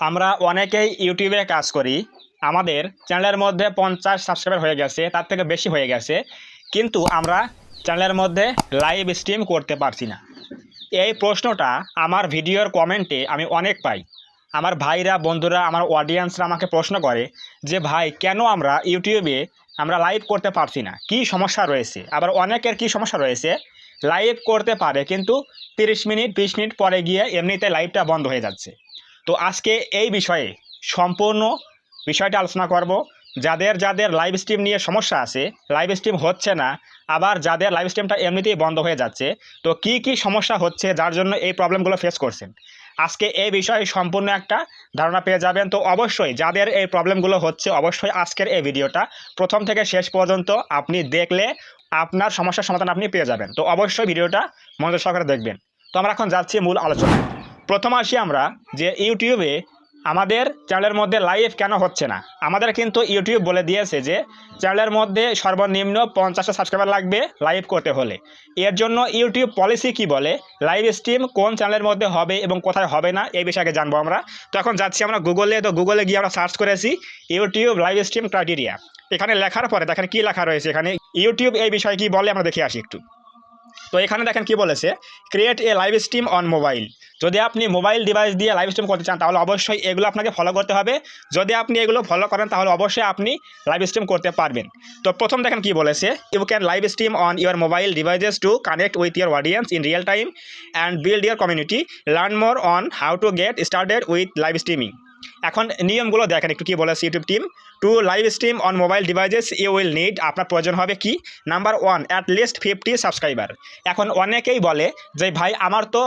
আমরা অনেকেই ইউটিউবে কাজ করি। আমাদের চ্যানেলের মধ্যে 50 সাবস্ক্রাইবার হয়ে গেছে, তার থেকে বেশি হয়ে গেছে, কিন্তু আমরা চ্যানেলের মধ্যে লাইভ স্ট্রিম করতে পারছি না। এই প্রশ্নটা আমার ভিডিওর কমেন্টে আমি অনেক পাই। আমার ভাইরা, বন্ধুরা, আমার অডিয়েন্সরা আমাকে প্রশ্ন করে যে ভাই, কেন আমরা ইউটিউবে লাইভ করতে পারছি না, কি সমস্যা রয়েছে। আবার অনেকের কি সমস্যা রয়েছে, লাইভ করতে পারে কিন্তু 30 মিনিট 20 মিনিট পরে গিয়ে এমনিতে লাইভটা বন্ধ হয়ে যাচ্ছে। তো আজকে এই বিষয়ে সম্পূর্ণ বিষয়টা আলোচনা করব। যাদের যাদের লাইভ স্ট্রিম নিয়ে সমস্যা আছে, লাইভ স্ট্রিম হচ্ছে না, আবার যাদের লাইভ স্ট্রিমটা এমনিতেই বন্ধ হয়ে যাচ্ছে, তো কি কি সমস্যা হচ্ছে যার জন্য এই প্রবলেমগুলো ফেস করছেন, আজকে এই বিষয়ে সম্পূর্ণ একটা ধারণা পেয়ে যাবেন। তো অবশ্যই যাদের এই প্রবলেমগুলো হচ্ছে, অবশ্যই আজকের এই ভিডিওটা প্রথম থেকে শেষ পর্যন্ত আপনি দেখলে আপনার সমস্যার সমাধান আপনি পেয়ে যাবেন। তো অবশ্যই ভিডিওটা মনোযোগ সহকারে দেখবেন। তো আমরা এখন যাচ্ছি মূল আলোচনায়। প্রথম আসি আমরা যে ইউটিউবে আমাদের চ্যানেলের মধ্যে লাইভ কেন হচ্ছে না। আমাদের কিন্তু ইউটিউব বলে দিয়েছে যে চ্যানেলের মধ্যে সর্বনিম্ন 50টা সাবস্ক্রাইবার লাগবে লাইভ করতে হলে। এর জন্য ইউটিউব পলিসি কি বলে, লাইভ স্ট্রিম কোন চ্যানেলের মধ্যে হবে এবং কোথায় হবে না, এই বিষয়ে জানবো আমরা। তো এখন যাচ্ছি আমরা গুগলে। তো গুগলে গিয়ে আমরা সার্চ করেছি ইউটিউব লাইভ স্ট্রিম ক্রাইটেরিয়া। এখানে লেখার পরে দেখেন কি লেখা রয়েছে। এখানে ইউটিউব এই বিষয়ে কি বলে আমরা দেখে আসি একটু। তো এখানে দেখেন কি বলেছে, create a live stream on mobile. যদি আপনি মোবাইল ডিভাইস দিয়ে লাইভ স্ট্রিম করতে চান তাহলে অবশ্যই এগুলো আপনাকে ফলো করতে হবে। যদি আপনি এগুলো ফলো করেন তাহলে অবশ্যই আপনি লাইভ স্ট্রিম করতে পারবেন। তো প্রথম দেখেন কি বলেছে, you can live stream on your mobile devices to connect with your audience in real time and build your community. Learn more on how to get started with live streaming. এখন নিয়মগুলো দেখেন একটু কি বলেছে YouTube team. To live stream on mobile devices you will need, আপনার প্রয়োজন হবে কি, নাম্বার 1 অ্যাট লিস্ট 50 সাবস্ক্রাইবার। এখন অনেকেই বলে যে ভাই আমার তো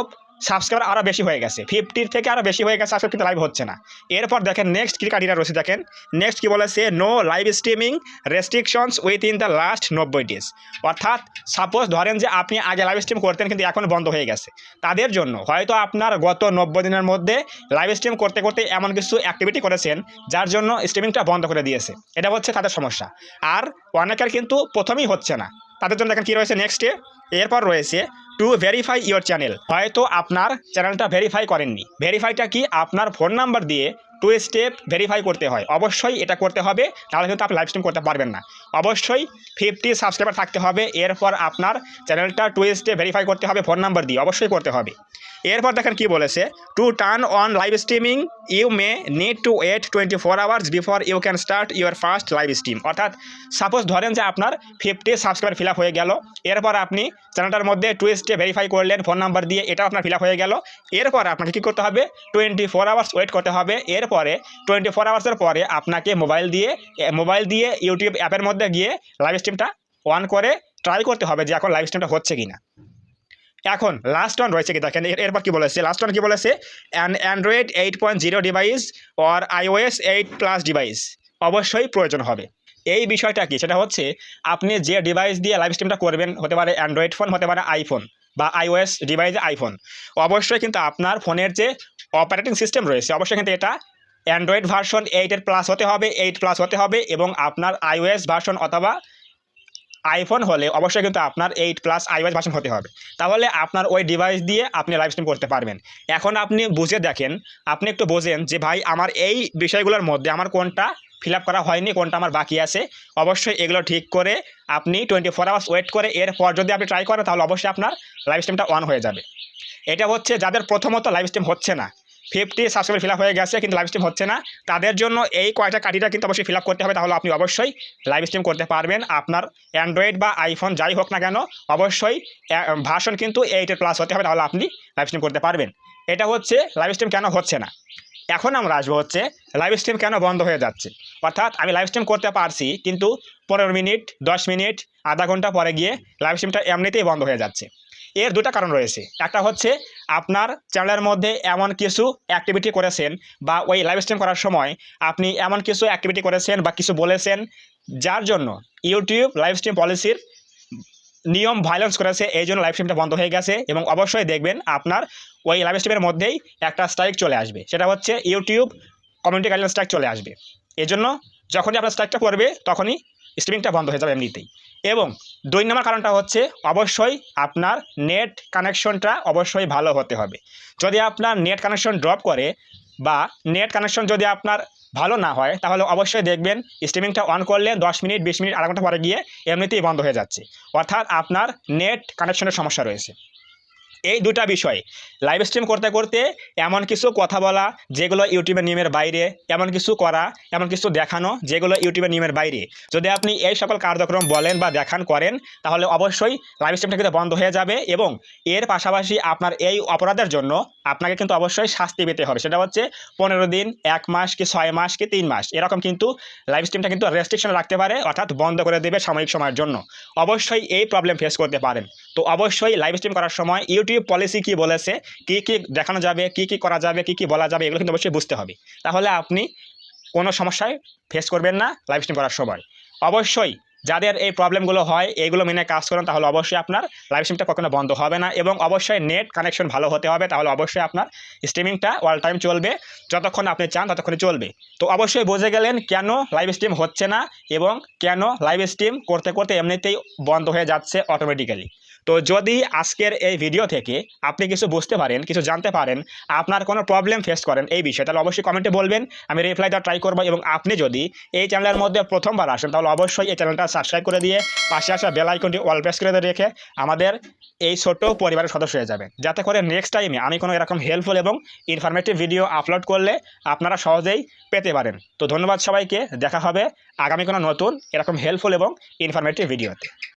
সাবস্ক্রাইবার আরও বেশি হয়ে গেছে, 50 থেকে আরও বেশি হয়ে গেছে, আজকে কিন্তু লাইভ হচ্ছে না। এরপর দেখেন নেক্সট কি ক্রাইটেরিয়া রয়েছে। দেখেন নেক্সট কি বলেছে, no live streaming restrictions within the last 90 days. অর্থাৎ সাপোজ ধরেন যে আপনি আগে লাইভ স্ট্রিম করতেন কিন্তু এখন বন্ধ হয়ে গেছে, তাদের জন্য হয়তো আপনার গত 90 দিনের মধ্যে লাইভ স্ট্রিম করতে করতে এমন কিছু অ্যাক্টিভিটি করেছেন যার জন্য স্ট্রিমিংটা বন্ধ করে দিয়েছে। এটা হচ্ছে তাদের সমস্যা। আর অনেকের কিন্তু প্রথমেই হচ্ছে না, তাদের জন্য দেখেন কি রয়েছে নেক্সটে। এরপর রয়েছে টু ভেরিফাই ইউর চ্যানেল। হয়তো আপনার চ্যানেলটা ভেরিফাই করেননি। ভেরিফাইটা কি, আপনার ফোন নাম্বার দিয়ে 2 স্টেপ ভেরিফাই করতে হয়, অবশ্যই এটা করতে হবে, তাহলে কিন্তু আপনি লাইভ স্ট্রিম করতে পারবেন না। অবশ্যই 50 সাবস্ক্রাইবার থাকতে হবে। এরপর আপনার চ্যানেলটা 2 স্টেপ ভেরিফাই করতে হবে ফোন নাম্বার দিয়ে, অবশ্যই করতে হবে। এরপর দেখেন কি বলেছে, to turn on live streaming you may need to wait 24 hours before you can start your first live stream. অর্থাৎ সাপোজ ধরেন যে আপনার 50 সাবস্ক্রাইবার ফিল আপ হয়ে গেল, এরপর আপনি চ্যানেলটার মধ্যে 2 স্টেপ ভেরিফাই করলেন ফোন নাম্বার দিয়ে, এটাও আপনার ফিল আপ হয়ে গেল। এরপর আপনাকে কী করতে হবে, 24 আওয়ার্স ওয়েট করতে হবে। এরপরে 24 আওয়ার্সের পরে আপনাকে মোবাইল দিয়ে ইউটিউব অ্যাপের মধ্যে গিয়ে লাইভ স্ট্রিমটা অন করে ট্রাই করতে হবে যে এখন লাইভ স্ট্রিমটা হচ্ছে কি না। এখন লাস্ট ওয়ান রয়েছে কি দেখেন, এরপর কি বলেছে, লাস্ট ওয়ান কি বলেছে, an Android 8.0 device or iOS 8+ device অবশ্যই প্রয়োজন হবে। এই বিষয়টা কি, সেটা হচ্ছে আপনি যে ডিভাইস দিয়ে লাইভ স্ট্রিমটা করবেন, হতে পারে অ্যান্ড্রয়েড ফোন, হতে পারে আইফোন বা iOS ডিভাইসে আইফোন, অবশ্যই কিন্তু আপনার ফোনের যে অপারেটিং সিস্টেম রয়েছে অবশ্যই কিন্তু এটা অ্যান্ড্রয়েড ভার্সন 8+ হতে হবে, 8+ হতে হবে। এবং আপনার iOS ভার্সন অথবা আইফোন হলে অবশ্যই কিন্তু আপনার 8+ iOS ভার্সন হতে হবে, তাহলে আপনার ওই ডিভাইস দিয়ে আপনি লাইভ স্ট্রিম করতে পারবেন। এখন আপনি বুঝে দেখেন, আপনি একটু বোঝেন যে ভাই আমার এই বিষয়গুলোর মধ্যে আমার কোনটা ফিল আপ করা হয়নি, কোনটা আমার বাকি আছে। অবশ্যই এগুলো ঠিক করে আপনি 24 আওয়ার্স ওয়েট করে এরপর যদি আপনি ট্রাই করেন তাহলে অবশ্যই আপনার লাইভ স্ট্রিমটা অন হয়ে যাবে। এটা হচ্ছে যাদের প্রথমত লাইভ স্ট্রিম হচ্ছে না, 50 সাবস্ক্রাইবার ফিল আপ হয়ে গেছে কিন্তু লাইভ স্ট্রিম হচ্ছে না, তাদের জন্য এই কয়টা কাঠিটা কিন্তু অবশ্যই ফিল আপ করতে হবে, তাহলে আপনি অবশ্যই লাইভ স্ট্রিম করতে পারবেন। আপনার অ্যান্ড্রয়েড বা আইফোন যাই হোক না কেন, অবশ্যই ভার্সন কিন্তু 8+ হতে হবে, তাহলে আপনি লাইভ স্ট্রিম করতে পারবেন। এটা হচ্ছে লাইভ স্ট্রিম কেন হচ্ছে না। এখন আমরা আসবো হচ্ছে লাইভ স্ট্রিম কেন বন্ধ হয়ে যাচ্ছে। অর্থাৎ আমি লাইভ স্ট্রিম করতে পারছি কিন্তু 15 মিনিট 10 মিনিট আধা ঘন্টা পরে গিয়ে লাইভ স্ট্রিমটা এমনিতেই বন্ধ হয়ে যাচ্ছে। এর দুটা কারণ রয়েছে। একটা হচ্ছে আপনার চ্যানেলের মধ্যে এমন কিছু অ্যাক্টিভিটি করেছেন বা ওই লাইভ স্ট্রিম করার সময় আপনি এমন কিছু অ্যাক্টিভিটি করেছেন বা কিছু বলেছেন যার জন্য ইউটিউব লাইভ স্ট্রিম পলিসির নিয়ম ভায়োলেন্স করেছে, এই জন্য লাইভ স্ট্রিমটা বন্ধ হয়ে গেছে। এবং অবশ্যই দেখবেন আপনার ওই লাইভ স্ট্রিমের মধ্যেই একটা স্ট্রাইক চলে আসবে, সেটা হচ্ছে ইউটিউব কমিউনিটি গাইডলাইন স্ট্রাইক চলে আসবে। এই জন্য যখনই আপনার স্ট্রাইকটা করবে তখনই স্ট্রিমিংটা বন্ধ হয়ে যাবে এমনিতেই। এবং 2 নম্বর কারণটা হচ্ছে অবশ্যই আপনার নেট কানেকশনটা অবশ্যই ভালো হতে হবে। যদি আপনার নেট কানেকশন ড্রপ করে বা নেট কানেকশন যদি আপনার ভালো না হয় তাহলে অবশ্যই দেখবেন স্ট্রিমিংটা অন করলে 10 মিনিট 20 মিনিট আধা ঘন্টা পরে গিয়ে এমনিতেই বন্ধ হয়ে যাচ্ছে, অর্থাৎ আপনার নেট কানেকশনের সমস্যা রয়েছে। এই দুটা বিষয় লাইভ স্ট্রিম করতে করতে এমন কিছু কথা বলা যেগুলো ইউটিউবের নিয়মের বাইরে, এমন কিছু করা, এমন কিছু দেখানো যেগুলো ইউটিউবের নিয়মের বাইরে, যদি আপনি এই সকল কার্যক্রম বলেন বা দেখান করেন তাহলে অবশ্যই লাইভ স্ট্রিমটা কিন্তু বন্ধ হয়ে যাবে এবং এর পাশাপাশি আপনার এই অপরাধের জন্য আপনাকে কিন্তু অবশ্যই শাস্তি পেতে হবে। সেটা হচ্ছে 15 দিন, 1 মাস কি 6 মাস কি 3 মাস এরকম কিন্তু লাইভ স্ট্রিমটা কিন্তু রেস্ট্রিকশন রাখতে পারে, অর্থাৎ বন্ধ করে দেবে সাময়িক সময়ের জন্য। অবশ্যই এই প্রবলেম ফেস করতে পারেন। তো অবশ্যই লাইভ স্ট্রিম করার সময় ইউটিউব পলিসি কি বলেছে, কি কি দেখানো যাবে, কি কি করা যাবে, কি কি বলা যাবে, এগুলো কিন্তু অবশ্যই বুঝতে হবে। তাহলে আপনি কোনো সমস্যায় ফেস করবেন না লাইভ স্ট্রিম করার সময়। অবশ্যই যাদের এই প্রবলেমগুলো হয় এইগুলো মেনে কাজ করেন তাহলে অবশ্যই আপনার লাইভ স্ট্রিমটা কখনো বন্ধ হবে না এবং অবশ্যই নেট কানেকশন ভালো হতে হবে, তাহলে অবশ্যই আপনার স্ট্রিমিংটা অল টাইম চলবে, যতক্ষণ আপনি চান ততক্ষণই চলবে। তো অবশ্যই বুঝে গেলেন কেন লাইভ স্ট্রিম হচ্ছে না এবং কেন লাইভ স্ট্রিম করতে করতে এমনিতেই বন্ধ হয়ে যাচ্ছে অটোমেটিক্যালি। তো যদি আজকের এই ভিডিও থেকে আপনি কিছু বুঝতে পারেন, কিছু জানতে পারেন, আপনার কোনো প্রবলেম ফেস করেন এই বিষয়ে, তাহলে অবশ্যই কমেন্টে বলবেন, আমি রিপ্লাই দেওয়ার ট্রাই করবো। এবং আপনি যদি এই চ্যানেলের মধ্যে প্রথমবার আসেন তাহলে অবশ্যই এই চ্যানেলটা সাবস্ক্রাইব করে দিয়ে পাশে আসা বেল আইকনটি অল প্রেস করে রেখে আমাদের এই ছোট্ট পরিবারের সদস্য হয়ে যাবেন, যাতে করে নেক্সট টাইমে আমি কোনো এরকম হেল্পফুল এবং ইনফরমেটিভ ভিডিও আপলোড করলে আপনারা সহজেই পেতে পারেন। তো ধন্যবাদ সবাইকে, দেখা হবে আগামী কোনো নতুন এরকম হেল্পফুল এবং ইনফরমেটিভ ভিডিওতে।